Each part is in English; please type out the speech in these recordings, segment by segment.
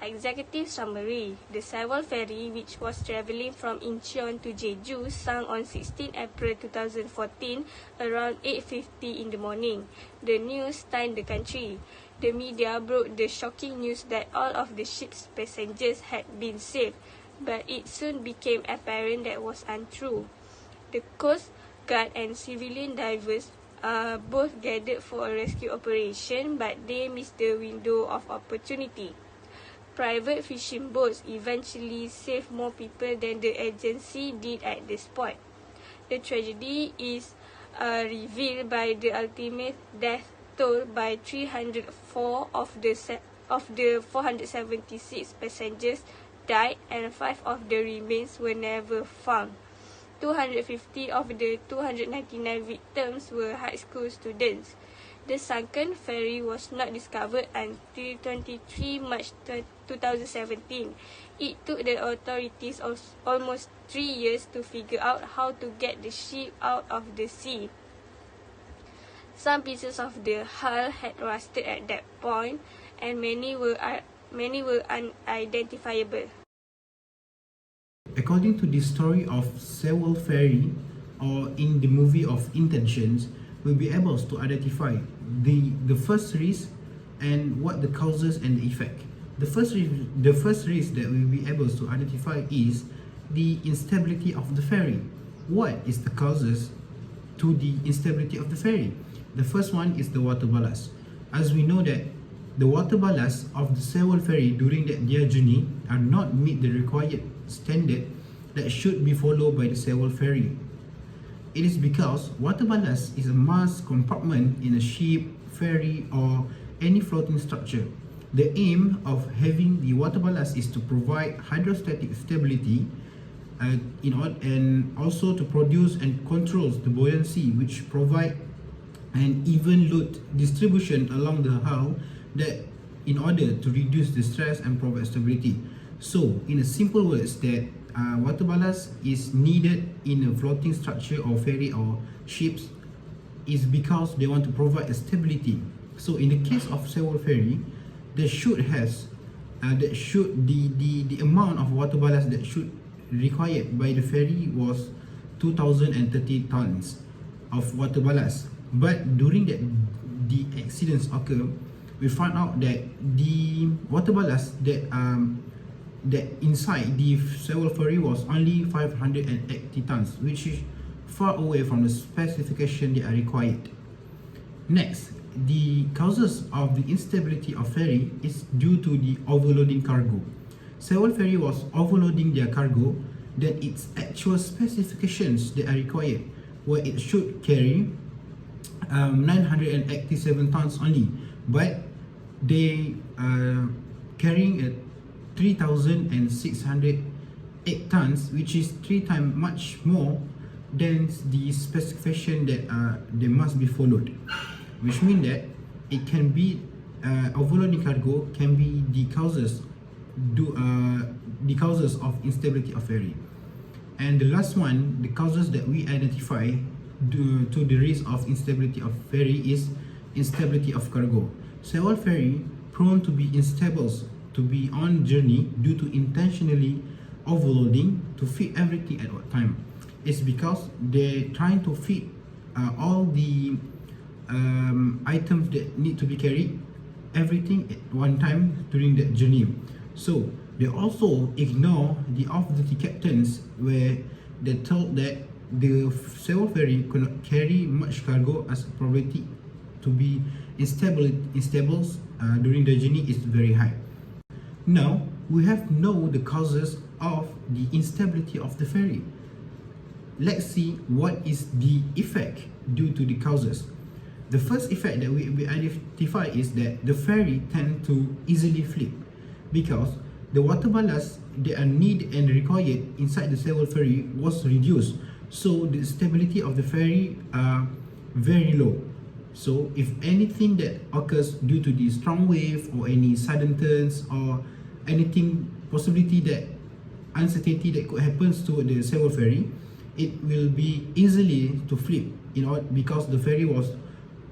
Executive summary. The Sewol ferry, which was travelling from Incheon to Jeju, sank on 16 April 2014 around 8:50 in the morning. The news stunned the country. The media broke the shocking news that all of the ship's passengers had been saved, but it soon became apparent that was untrue. The Coast Guard and civilian divers both gathered for a rescue operation, but they missed the window of opportunity. Private fishing boats eventually saved more people than the agency did at the spot. The tragedy is revealed by the ultimate death toll by 304 of the 476 passengers died, and 5 of the remains were never found. 250 of the 299 victims were high school students. The sunken ferry was not discovered until 23 March 2017. It took the authorities almost 3 years to figure out how to get the ship out of the sea. Some pieces of the hull had rusted at that point, and many were unidentifiable. According to the story of Sewol Ferry, or in the movie of Intentions, we'll be able to identify the first risk and what the causes and the effect. The first risk that we'll be able to identify is the instability of the ferry. What is the causes to the instability of the ferry? The first one is the water ballast. As we know that the water ballast of the Sewol ferry during their journey are not meet the required standard that should be followed by the Sewol ferry. It is because water ballast is a mass compartment in a ship, ferry, or any floating structure. The aim of having the water ballast is to provide hydrostatic stability and also to produce and control the buoyancy, which provide an even load distribution along the hull that in order to reduce the stress and provide stability. So, in a simple words, that water ballast is needed in a floating structure or ferry or ships is because they want to provide a stability. So, in the case of Sewol ferry, the amount of water ballast that should required by the ferry was 2,030 tons of water ballast. But during the accidents occur, we found out that the water ballast that inside the Sewol ferry was only 580 tons, which is far away from the specification that are required. Next, the causes of the instability of ferry is due to the overloading cargo. Sewol ferry was overloading their cargo than its actual specifications that are required, where it should carry 987 tons only, but they are carrying 3,608 tons, which is 3 times much more than the specification that they must be followed, which means that it can be overloading cargo can be the causes of instability of ferry. And the last one, the causes that we identify due to the risk of instability of ferry is instability of cargo. Sewol ferry prone to be unstable to be on journey due to intentionally overloading to fit everything at one time. It's because they're trying to fit all the items that need to be carried, everything at one time during that journey. So they also ignore the off-duty captains, where they told that the Sewol ferry could not carry much cargo as probability to be unstable during the journey is very high. Now we have know the causes of the instability of the ferry. Let's see what is the effect due to the causes. The first effect that we identify is that the ferry tend to easily flip because the water ballast that are needed and required inside the Sewol ferry was reduced, so the stability of the ferry are very low. So if anything that occurs due to the strong wave or any sudden turns or anything possibility that uncertainty that could happen to the Sewol ferry, it will be easily to flip, because the ferry was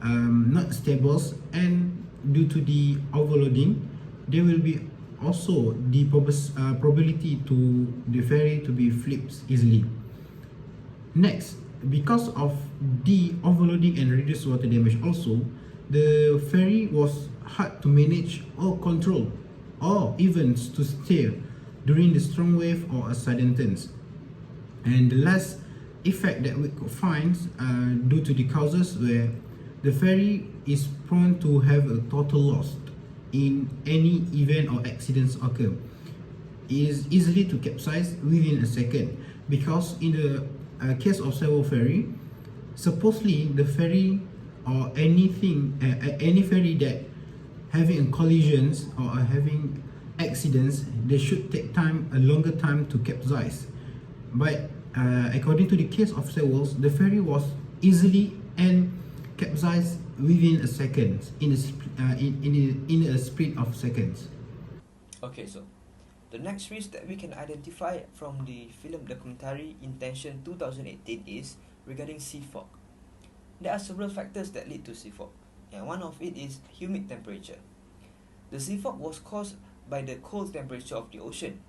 not stable, and due to the overloading, there will be also the probability to the ferry to be flipped easily. Next, because of the overloading and reduced water damage also, the ferry was hard to manage or control, or even to steer during the strong wave or a sudden turns. And the last effect that we could find due to the causes where the ferry is prone to have a total loss in any event or accidents occur. It is easily to capsize within a second, because in the case of Sewol ferry, supposedly the ferry or anything, any ferry that having collisions or having accidents, they should take a longer time to capsize. But according to the case of Sewol, the ferry was easily and capsized within a second, in a split of seconds. Okay, so the next risk that we can identify from the film documentary Intention 2018 is regarding sea fog. There are several factors that lead to sea fog, and one of it is humid temperature. The sea fog was caused by the cold temperature of the ocean.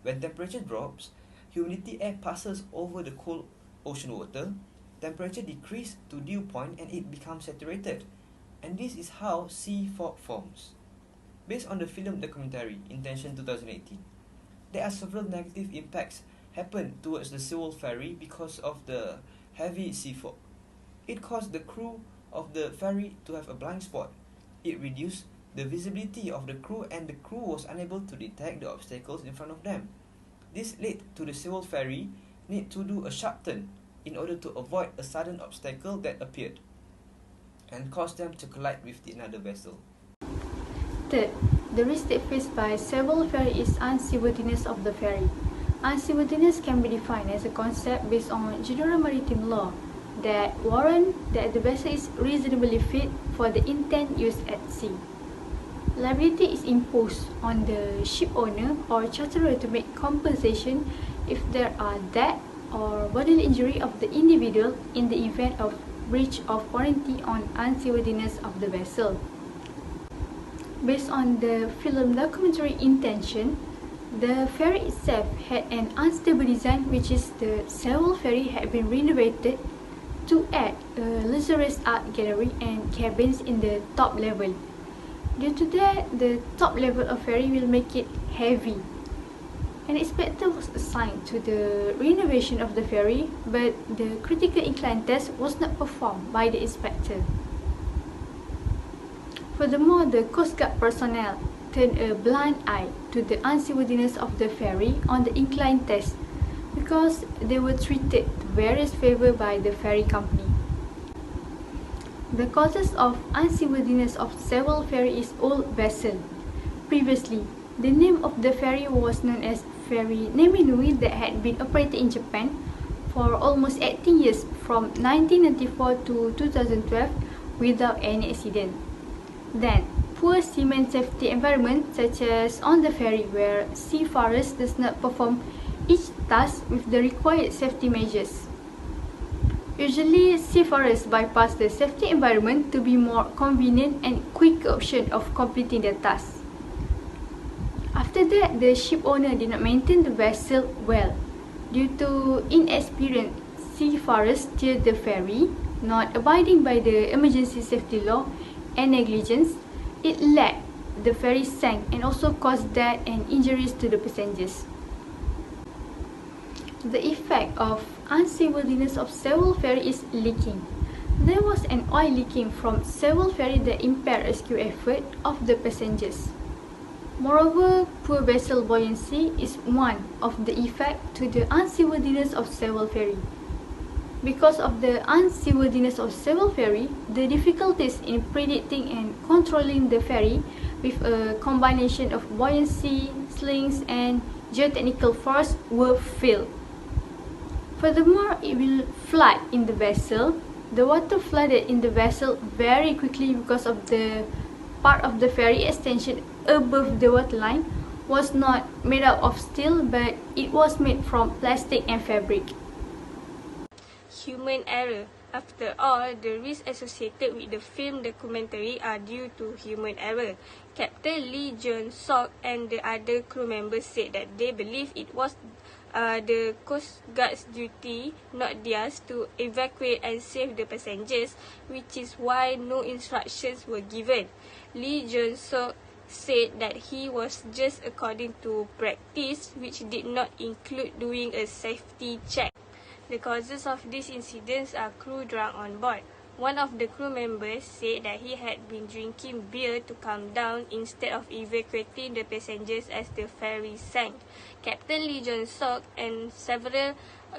When temperature drops, humidity air passes over the cold ocean water, temperature decreases to dew point and it becomes saturated. And this is how sea fog forms. Based on the film documentary Intention 2018, there are several negative impacts happen towards the Sewol ferry because of the heavy sea fog. It caused the crew of the ferry to have a blind spot. It reduced the visibility of the crew, and the crew was unable to detect the obstacles in front of them. This led to the Sewol ferry need to do a sharp turn in order to avoid a sudden obstacle that appeared and caused them to collide with another vessel. Third, the risk that faced by Sewol ferry is unseaworthiness of the ferry. Unseaworthiness can be defined as a concept based on general maritime law that warrant that the vessel is reasonably fit for the intent used at sea. Liability is imposed on the ship owner or charterer to make compensation if there are death or bodily injury of the individual in the event of breach of warranty on unseaworthiness of the vessel. Based on the film documentary Intention, the ferry itself had an unstable design, which is the Sewol ferry had been renovated to add a luxurious art gallery and cabins in the top level. Due to that, the top level of ferry will make it heavy. An inspector was assigned to the renovation of the ferry, but the critical incline test was not performed by the inspector. Furthermore, the Coast Guard personnel turned a blind eye to the unseaworthiness of the ferry on the incline test because they were treated to various favour by the ferry company. The causes of unseaworthiness of Sewol ferry is old vessel. Previously, the name of the ferry was known as Ferry Neminui that had been operated in Japan for almost 18 years from 1994 to 2012 without any accident. Then, poor seaman safety environment such as on the ferry where seafarers does not perform each task with the required safety measures. Usually, seafarers bypass the safety environment to be more convenient and quick option of completing their task. After that, the ship owner did not maintain the vessel well. Due to inexperienced seafarers steered the ferry, not abiding by the emergency safety law, and negligence, it led the ferry sank and also caused death and injuries to the passengers. The effect of unseaworthiness of Sewol ferry is leaking. There was an oil leaking from Sewol ferry that impaired rescue effort of the passengers. Moreover, poor vessel buoyancy is one of the effects to the unseaworthiness of Sewol ferry. Because of the unseaworthiness of Sewol ferry, the difficulties in predicting and controlling the ferry with a combination of buoyancy, slings, and geotechnical force were filled. Furthermore, it will flood in the vessel. The water flooded in the vessel very quickly because of the part of the ferry extension above the waterline was not made out of steel, but it was made from plastic and fabric. Human error. After all, the risks associated with the film documentary are due to human error. Captain Lee Jun-sok and the other crew members said that they believe it was the Coast Guard's duty, not theirs, to evacuate and save the passengers, which is why no instructions were given. Lee Jun-sok said that he was just according to practice, which did not include doing a safety check. The causes of these incidents are crew drunk on board. One of the crew members said that he had been drinking beer to calm down instead of evacuating the passengers as the ferry sank. Captain Lee Jun-sok and several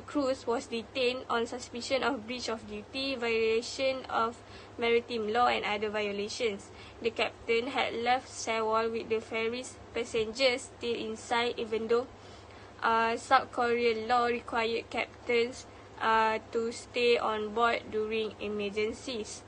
crews was detained on suspicion of breach of duty, violation of maritime law and other violations. The captain had left Sewol with the ferry's passengers still inside, even though South Korean law required captains to stay on board during emergencies.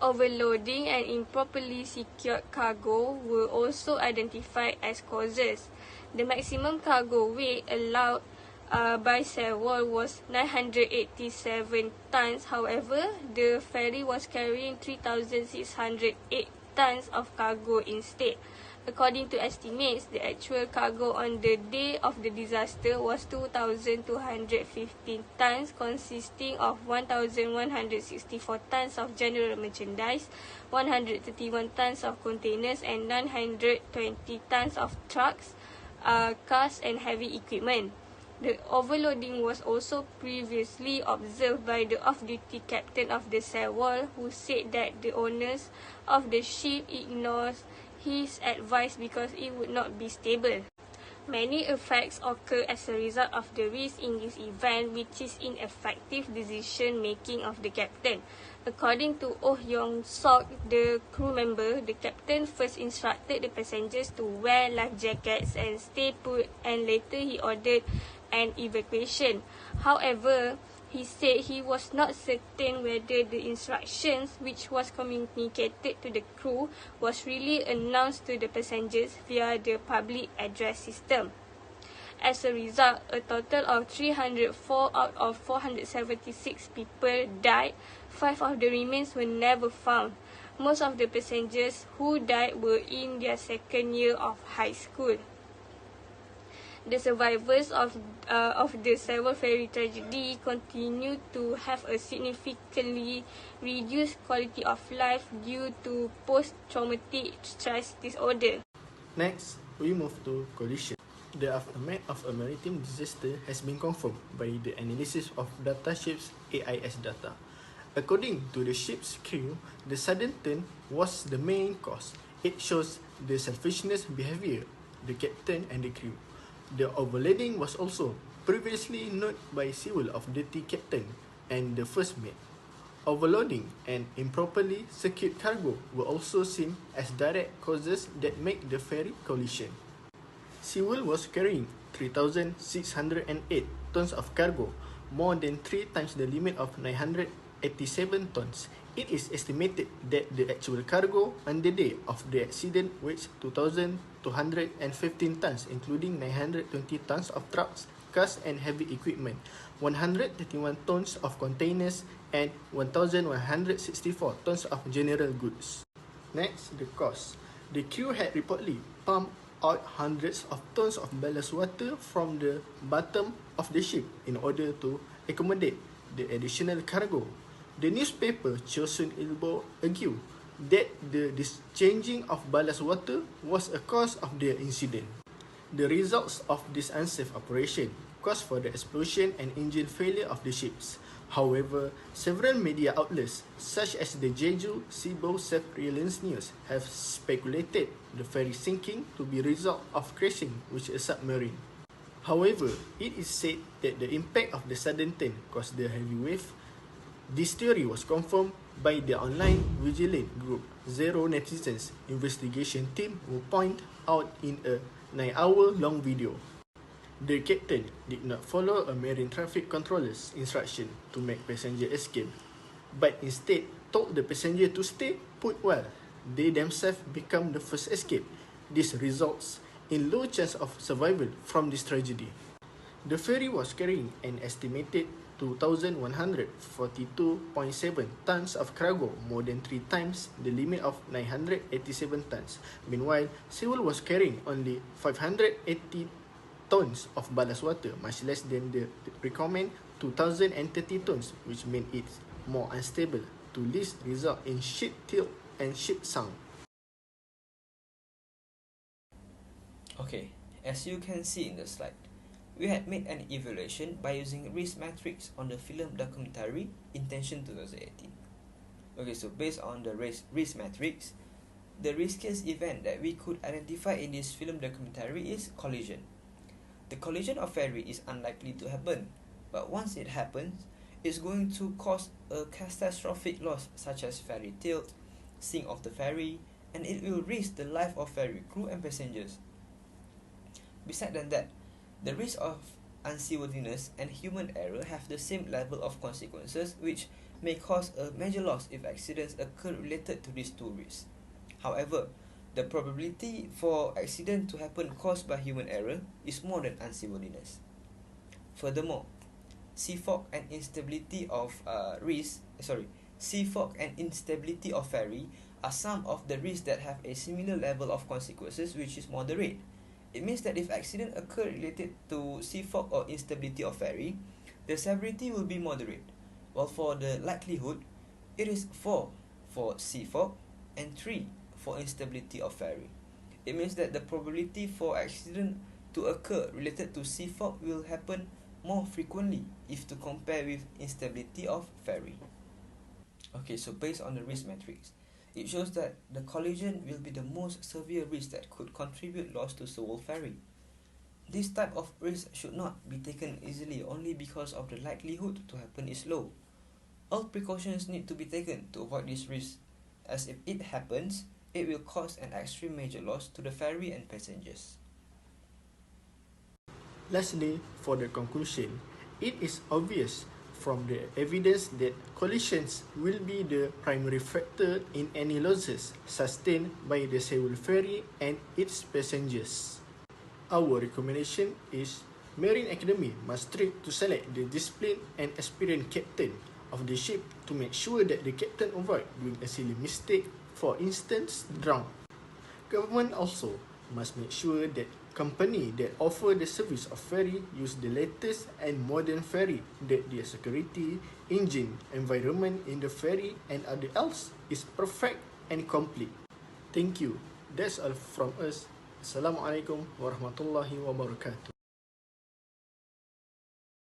Overloading and improperly secured cargo were also identified as causes. The maximum cargo weight allowed by Sewol was 987 tons. However, the ferry was carrying 3,608 tons of cargo instead. According to estimates, the actual cargo on the day of the disaster was 2,215 tons, consisting of 1,164 tons of general merchandise, 131 tons of containers, and 920 tons of trucks, cars, and heavy equipment. The overloading was also previously observed by the off-duty captain of the Sewol, who said that the owners of the ship ignores his advice because it would not be stable. Many effects occur as a result of the risk in this event, which is ineffective decision-making of the captain. According to Oh Yong-sok, the crew member, the captain first instructed the passengers to wear life jackets and stay put, and later he ordered an evacuation. However, he said he was not certain whether the instructions which was communicated to the crew was really announced to the passengers via the public address system. As a result, a total of 304 out of 476 people died. 5 of the remains were never found. Most of the passengers who died were in their second year of high school. The survivors of the Sewol ferry tragedy continue to have a significantly reduced quality of life due to post-traumatic stress disorder. Next, we move to collision. The aftermath of a maritime disaster has been confirmed by the analysis of data ship's AIS data. According to the ship's crew, the sudden turn was the main cause. It shows the selfishness behavior, the captain and the crew. The overloading was also previously noted by Sewol off-duty captain and the first mate. Overloading and improperly secured cargo were also seen as direct causes that make the ferry collision. Sewol was carrying 3,608 tons of cargo, more than 3 times the limit of 987 tons. It is estimated that the actual cargo on the day of the accident reached 2,215 tons, including 920 tons of trucks, cars and heavy equipment, 131 tons of containers, and 1,164 tons of general goods. Next, the cost. The crew had reportedly pumped out hundreds of tons of ballast water from the bottom of the ship in order to accommodate the additional cargo. The newspaper Chosun Ilbo argued that the discharging of ballast water was a cause of the incident. The results of this unsafe operation caused for the explosion and engine failure of the ships. However, several media outlets, such as the Jeju Sibo Surveillance News, have speculated the ferry sinking to be a result of crashing with a submarine. However, it is said that the impact of the sudden turn caused the heavy wave. This theory was confirmed by the online vigilante group Zero Netizens investigation team, who point out in a 9-hour-long video. The captain did not follow a marine traffic controller's instruction to make passenger escape, but instead told the passenger to stay put while they themselves become the first escape. This results in low chance of survival from this tragedy. The ferry was carrying an estimated 2,142.7 tons of cargo, more than 3 times the limit of 987 tons. Meanwhile, Seoul was carrying only 580 tons of ballast water, much less than the recommended 2,030 tons, which made it more unstable, to least result in ship tilt and ship sunk. Okay, as you can see in the slide, we had made an evaluation by using risk matrix on the film documentary Intention 2018. Okay, so based on the risk matrix, the riskiest event that we could identify in this film documentary is collision. The collision of ferry is unlikely to happen, but once it happens, it's going to cause a catastrophic loss such as ferry tilt, sink of the ferry, and it will risk the life of ferry crew and passengers. Besides that, the risk of unseaworthiness and human error have the same level of consequences, which may cause a major loss if accidents occur related to these two risks. However, the probability for accident to happen caused by human error is more than unseaworthiness. Furthermore, sea fog and instability of ferry are some of the risks that have a similar level of consequences, which is moderate. It means that if accident occur related to sea fog or instability of ferry, the severity will be moderate, while for the likelihood, it is 4 for sea fog and 3 for instability of ferry. It means that the probability for accident to occur related to sea fog will happen more frequently if to compare with instability of ferry. Okay, so based on the risk matrix, it shows that the collision will be the most severe risk that could contribute loss to Seoul ferry. This type of risk should not be taken easily only because of the likelihood to happen is low. All precautions need to be taken to avoid this risk, as if it happens, it will cause an extreme major loss to the ferry and passengers. Lastly, for the conclusion, it is obvious from the evidence that collisions will be the primary factor in any losses sustained by the Seoul ferry and its passengers. Our recommendation is Marine Academy must strive to select the disciplined and experienced captain of the ship to make sure that the captain avoid doing a silly mistake, for instance, drown. Government also must make sure that company that offer the service of ferry use the latest and modern ferry, that their security, engine, environment in the ferry and other else is perfect and complete. Thank you. That's all from us. Assalamualaikum warahmatullahi wabarakatuh.